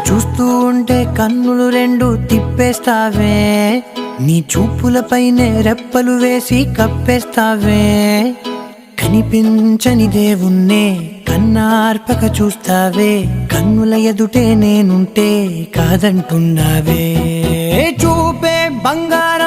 చూస్తూ ఉంటే కన్నులు రెండు తిప్పేస్తావే, నీ చూపులపైనే రెప్పలు వేసి కప్పేస్తావే. కనిపించని దేవుణ్ణే కన్నార్పక చూస్తావే, కన్నుల ఎదుటే నేనుంటే కాదంటున్నావే. చూపే బంగారం